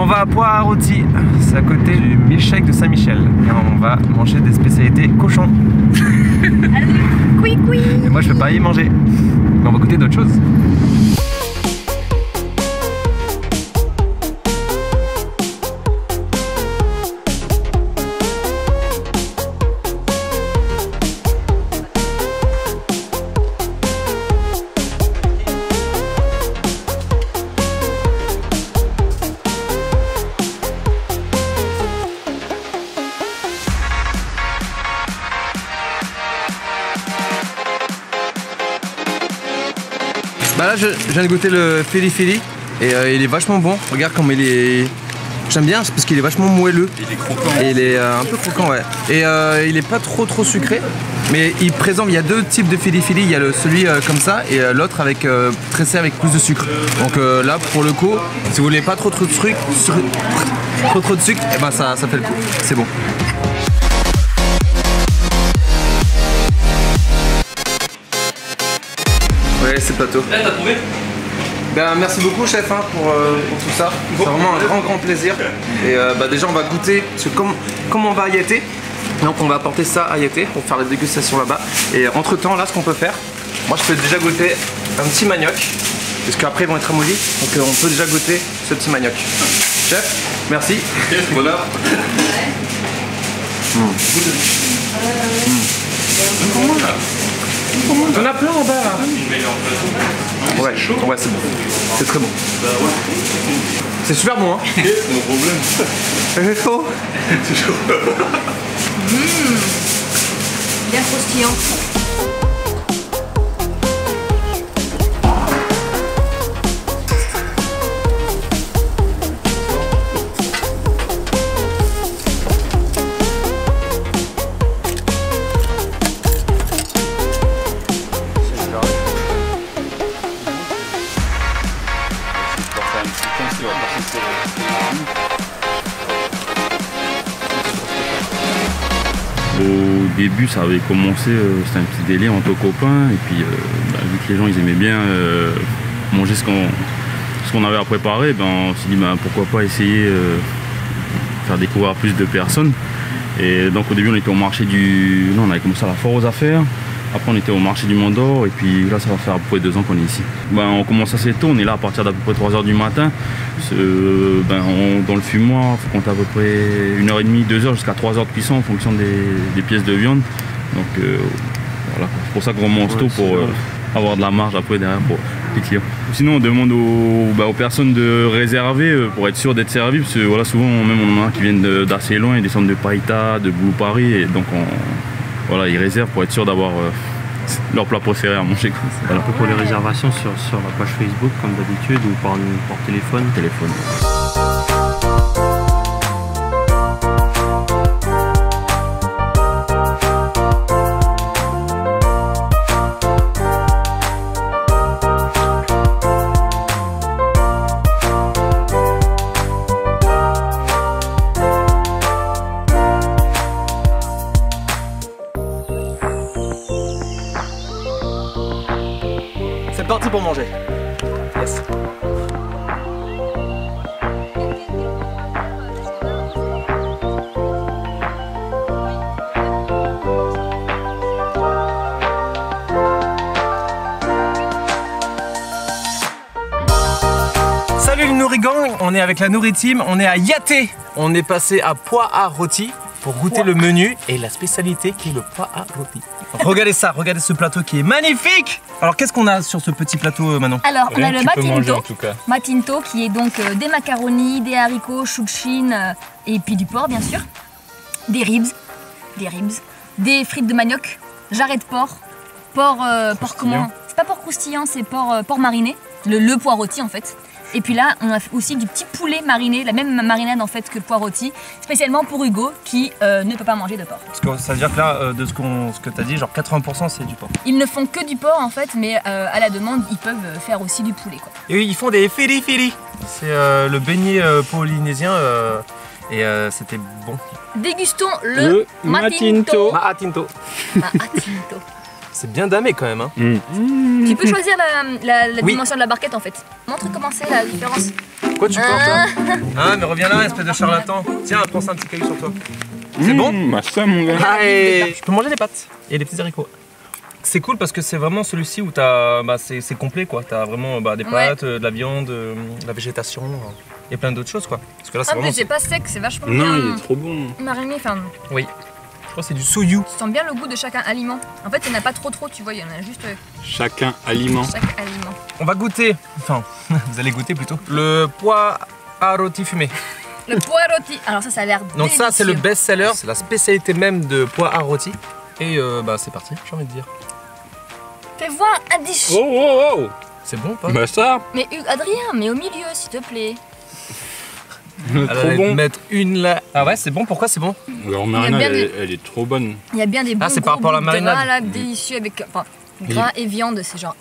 on va à Poix-à-Rôti, c'est à côté du milkshake de Saint-Michel. Et on va manger des spécialités cochons. Oui, oui. Et moi je peux pas y manger. Mais on va goûter d'autres choses. Bah là je viens de goûter le Fili Fili et il est vachement bon. Regarde comme il est... J'aime bien parce qu'il est vachement moelleux. Il est croquant. Et il est un peu croquant, ouais. Et il est pas trop sucré. Mais il présente, il y a deux types de Fili Fili. Il y a celui comme ça et l'autre avec tressé avec plus de sucre. Donc là pour le coup, si vous voulez pas trop de sucre, et ben ça fait le coup. C'est bon. Ouais, c'est plateau. Là, t'as trouvé? Ben, merci beaucoup chef hein, pour tout ça. C'est vraiment un grand plaisir. Et déjà on va goûter, parce que comme on va à Yaté, donc on va apporter ça à Yaté pour faire la dégustation là-bas. Et entre temps là ce qu'on peut faire, moi je peux déjà goûter un petit manioc, parce qu'après ils vont être ramollis, donc on peut déjà goûter ce petit manioc. Chef, merci. Bonheur. On a plein en bas là. Ouais, ouais c'est bon. C'est très bon. C'est super bon hein. C'est mon problème. C'est chaud. C'est chaud. Bien croustillant. Au début, ça avait commencé, c'était un petit délire entre copains, et puis vu que les gens ils aimaient bien manger ce qu'on avait à préparer, on s'est dit pourquoi pas essayer de faire découvrir à plus de personnes. Et donc au début on était au marché on avait commencé à la foire aux affaires. Après on était au marché du Mont d'Or et puis là ça va faire à peu près 2 ans qu'on est ici. On commence assez tôt, on est là à partir d'à peu près 3 h du matin. Dans le fumoir, il faut compter à peu près 1h30, 2 h jusqu'à 3 h de cuisson en fonction des pièces de viande. Donc voilà, c'est pour ça qu'on commence tôt pour avoir de la marge après derrière pour les clients. Sinon on demande aux personnes de réserver pour être sûr d'être servi, parce que voilà, souvent même on en a qui viennent d'assez loin, ils descendent de Païta, de Boulou Paris, et donc voilà, ils réservent pour être sûr d'avoir leur plat préféré à manger. Voilà. Un peu pour les réservations sur la page Facebook comme d'habitude ou par téléphone. C'est parti pour manger. Yes. Salut les Nourigang, on est avec la Nourri Team, on est à Yaté. On est passé à Poix-à-Rôti pour goûter le menu et la spécialité qui est le Poix-à-Rôti. Regardez ça, regardez ce plateau qui est magnifique. Alors qu'est-ce qu'on a sur ce petit plateau Manon? Alors on a le matinto qui est donc des macaronis, des haricots, choux de Chine et puis du porc bien sûr. Des ribs, des frites de manioc, jarret de porc, porc comment? C'est pas porc croustillant, c'est porc mariné, le pois rôti en fait. Et puis là, on a aussi du petit poulet mariné, la même marinade en fait que le pois rôti, spécialement pour Hugo qui ne peut pas manger de porc. Parce que ça veut dire que là, de ce que tu as dit, genre 80% c'est du porc. Ils ne font que du porc en fait, mais à la demande, ils peuvent faire aussi du poulet quoi. Et oui, ils font des fili fili. C'est le beignet polynésien et c'était bon. Dégustons le matinto. Matinto. C'est bien damé quand même. Hein. Tu peux choisir la dimension de la barquette en fait. Montre comment c'est la différence. Quoi tu portes là? Ah mais reviens là, espèce de charlatan. Tiens, prends ça un petit caillou sur toi. C'est bon? Bah ça mon gars. Allez. Je peux manger des pâtes et des petits haricots. C'est cool parce que c'est vraiment celui-ci où t'as, c'est complet quoi. T'as vraiment des pâtes, de la viande, de la végétation et plein d'autres choses quoi. Parce que là c'est Ah vraiment. mais c'est pas sec, c'est vachement Non, bien il est trop bon. mariné. Enfin, Oui. Je crois que c'est du soyu. tu sens bien le goût de chaque aliment. En fait, il n'y en a pas trop, tu vois, il y en a juste Chacun aliment. chaque aliment. On va goûter, enfin vous allez goûter plutôt, le pois à rôti fumé. Le pois rôti. Alors ça a l'air Donc ça c'est le délicieux. best-seller, c'est la spécialité même de pois à rôti. Et c'est parti, j'ai envie de dire. Fais voir un dish. Oh oh oh. C'est bon ou pas? Bah ça. Mais Adrien, mais au milieu, s'il te plaît. Trop bon. Mettre une là. Ah ouais, c'est bon, pourquoi c'est bon? Leur marinade, bien des- elle est trop bonne. Il y a bien des bons c'est par gros rapport à la bouts de marinade. gras, là, délicieux avec gras et viande, c'est genre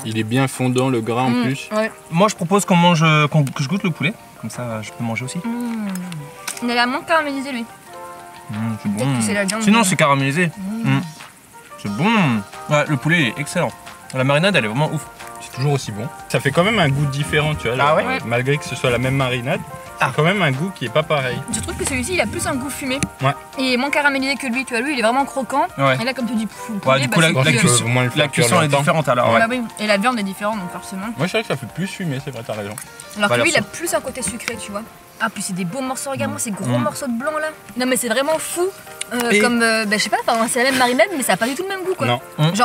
Il est bien fondant le gras en plus. Ouais. Moi je propose qu'on mange, que je goûte le poulet, comme ça je peux manger aussi. Il a l'air moins caramélisé lui. C'est Peut-être bon. que c'est la viande. Sinon c'est caramélisé. C'est bon. Ouais, le poulet est excellent. La marinade elle est vraiment ouf. C'est toujours aussi bon. Ça fait quand même un goût différent, tu vois. Ah là, ouais malgré que ce soit la même marinade, c'est quand même un goût qui est pas pareil. Je trouve que celui-ci il a plus un goût fumé. Ouais. Et il est moins caramélisé que lui, tu vois. Lui il est vraiment croquant. Ouais. Et là, comme tu dis, le Ouais, poulet, du coup c'est la que- cuisson, au moins le faire la cuisson cuire est longtemps. différente alors. Bah oui. Et la viande est différente, donc forcément. Moi je dirais que ça fait plus fumé, c'est vrai, t'as raison. Alors Bah, que lui, il alors a plus un côté sucré, tu vois. Ah, puis c'est des beaux morceaux, regarde-moi ces gros morceaux de blanc là. Non, mais c'est vraiment fou. Et- Comme, je sais pas, c'est la même marinade, mais ça a pas du tout le même goût quoi. Non.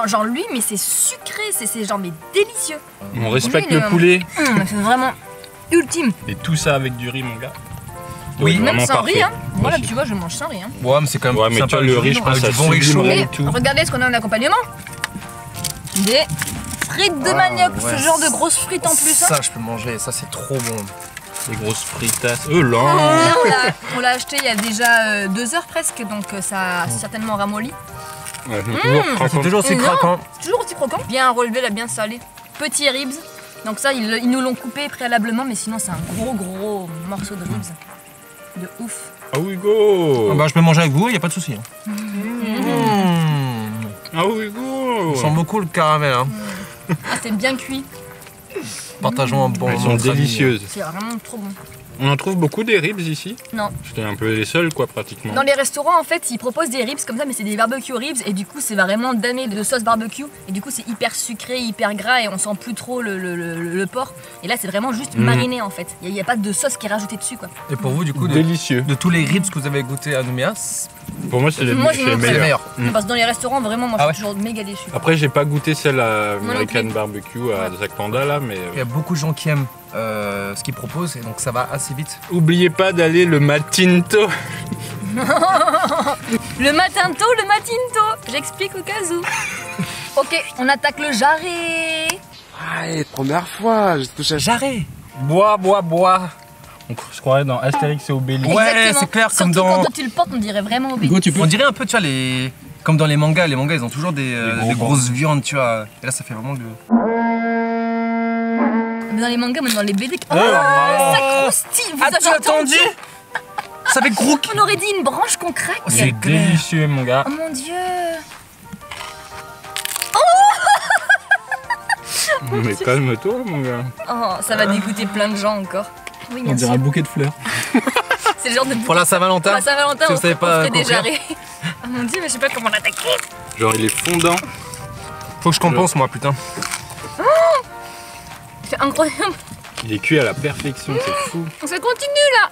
Genre lui, mais c'est sucré, c'est genre mais délicieux. On respecte Lui, le poulet C'est vraiment ultime. et tout ça avec du riz, mon gars. Oui. C'est Même vraiment sans parfait. riz, hein. Moi, là, Aussi. tu vois, je mange sans riz. Hein. Ouais mais c'est quand même Ouais, mais sympa tu vois, le riz, je pense avec que du ça bon riz chaud. sublimerait. Et tout. regardez ce qu'on a en accompagnement. Des frites de manioc, ouais. ce genre de grosses frites en plus. Hein. Ça je peux manger, ça c'est trop bon. Des grosses fritasses. Là On l'a acheté il y a déjà 2 heures presque, donc ça a certainement ramolli. Ouais, c'est toujours C'est craquant. toujours aussi Non. craquant. C'est toujours aussi croquant. Bien relevé, là, bien salé. Petits ribs. Donc ça, ils nous l'ont coupé préalablement, mais sinon c'est un gros morceau de ribs. De ouf. Ah oui, go. Bah je peux manger avec vous, y a pas de souci. Ah oui, go. On sent beaucoup le caramel. Hein. Ah, c'est bien cuit. Partageons un bon Elles moment sont de famille. délicieuses. C'est vraiment trop bon. On en trouve beaucoup des ribs ici. Non. C'était un peu les seuls, quoi, pratiquement. Dans les restaurants, en fait, ils proposent des ribs comme ça, mais c'est des barbecue ribs, et du coup, c'est vraiment damé de sauce barbecue, et du coup, c'est hyper sucré, hyper gras, et on sent plus trop le porc. Et là, c'est vraiment juste mariné, en fait. Il n'y a pas de sauce qui est rajoutée dessus, quoi. Et pour vous du coup, Délicieux. de tous les ribs que vous avez goûté à Nouméa, Pour moi, c'est les, Moi, c'est j'ai les montré. c'est le meilleurs. meilleur. Parce que dans les restaurants, vraiment, moi, Ah je ouais. suis toujours méga déçue. Après, j'ai pas goûté celle à Moi non American plus. Barbecue à Zac Panda, là, mais... Il y a beaucoup de gens qui aiment ce qu'ils proposent et donc ça va assez vite. Oubliez pas d'aller le Matinto. Le matinto, le matinto. J'explique au cas où. Ok, on attaque le jarret. Allez, première fois, j'ai touché à Jarret. Bois. On se croirait dans Astérix et Obélix. Ouais, Exactement. c'est clair, comme Surtout dans- quand tu le portes, on dirait vraiment Obélix. On dirait un peu, tu vois, comme dans les mangas ils ont toujours des gros grosses viandes, tu vois. Et là ça fait vraiment Mais dans les mangas, même dans les BD. Oh, Oh. ça croustille. Vous As-tu avez attendu? Ça fait gros. On aurait dit une branche qu'on craque. C'est délicieux, mon gars. Oh mon dieu. Mais calme-toi, mon gars. Oh, ça va dégoûter plein de gens encore. Oui, bien sûr. un bouquet de fleurs. C'est le genre de Pour la Saint-Valentin. Pour la Saint-Valentin, si on vous savez pas ferait des conclure. jarrets. Oh mon dieu, mais je sais pas comment l'attaquer. Genre, il est fondant. Faut que je compense moi putain. C'est incroyable. Il est cuit à la perfection, c'est fou. Ça continue là.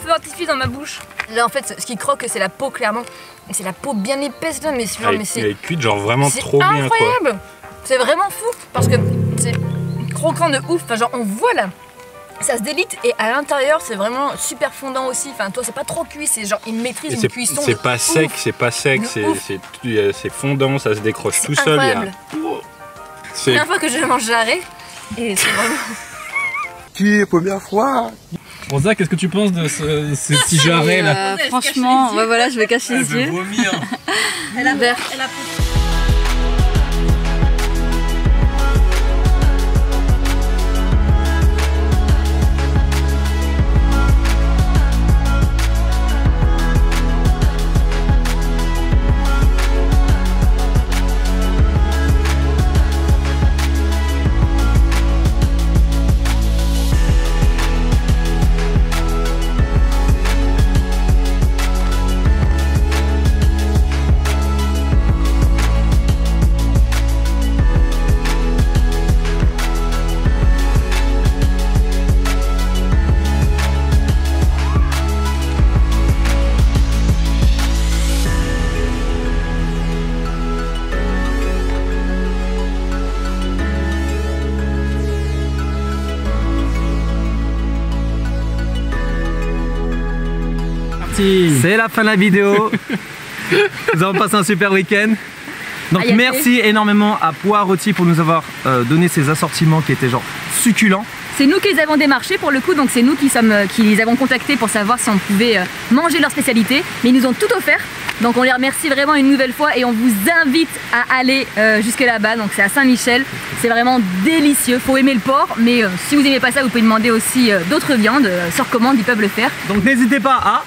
Feu artifice dans ma bouche. Là en fait, ce qui croque, c'est la peau clairement. Et c'est la peau bien épaisse là, mais c'est genre, Elle mais elle est cuite, genre vraiment c'est trop bien, quoi. incroyable. C'est vraiment fou parce que c'est croquant de ouf. Enfin, genre on voit là. Ça se délite et à l'intérieur c'est vraiment super fondant aussi. Enfin toi c'est pas trop cuit, c'est genre une maîtrise, Et une c'est cuisson. c'est de pas ouf. sec, c'est pas sec, De c'est ouf. c'est fondant, ça se décroche tout C'est seul. incroyable. C'est La première fois que je mange jarret et c'est vraiment. qui, première fois. Bon, Zach, qu'est-ce que tu penses de ce petit jarret là Franchement, ouais, voilà, je vais cacher les yeux. vomir. Vert. parti. C'est la fin de la vidéo. Nous avons passé un super week-end. Donc merci énormément à Pois Rôti pour nous avoir donné ces assortiments qui étaient genre succulents. C'est nous qui les avons démarchés pour le coup, donc c'est nous qui les avons contactés pour savoir si on pouvait manger leur spécialité. Mais ils nous ont tout offert, donc on les remercie vraiment une nouvelle fois et on vous invite à aller jusque là-bas. Donc c'est à Saint-Michel, c'est vraiment délicieux. Faut aimer le porc, mais si vous n'aimez pas ça, vous pouvez demander aussi d'autres viandes sur commande, ils peuvent le faire. Donc n'hésitez pas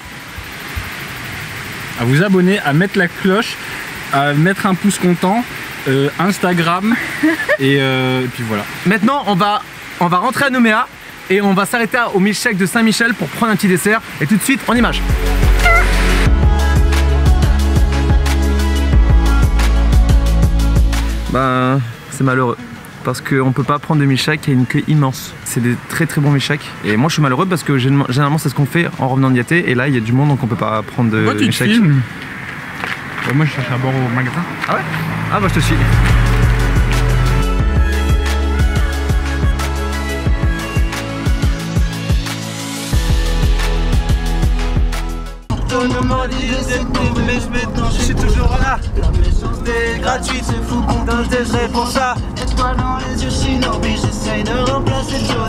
à vous abonner, à mettre la cloche, à mettre un pouce content, Instagram et puis voilà. Maintenant on va rentrer à Nouméa et on va s'arrêter au milkshake de Saint-Michel pour prendre un petit dessert et tout de suite en image. Ben c'est malheureux parce qu'on peut pas prendre de milkshake, il y a une queue immense. C'est des très très bons milkshakes et moi je suis malheureux parce que généralement c'est ce qu'on fait en revenant de Yaté et là il y a du monde donc on peut pas prendre de milkshake. Moi je cherche à boire au magasin. Ah ouais? Ah bah je te suis. Je suis toujours là. La méchanceté gratuite, c'est fou qu'on donne des pour ça. Étoile dans les yeux, je suis j'essaye de remplacer le jour.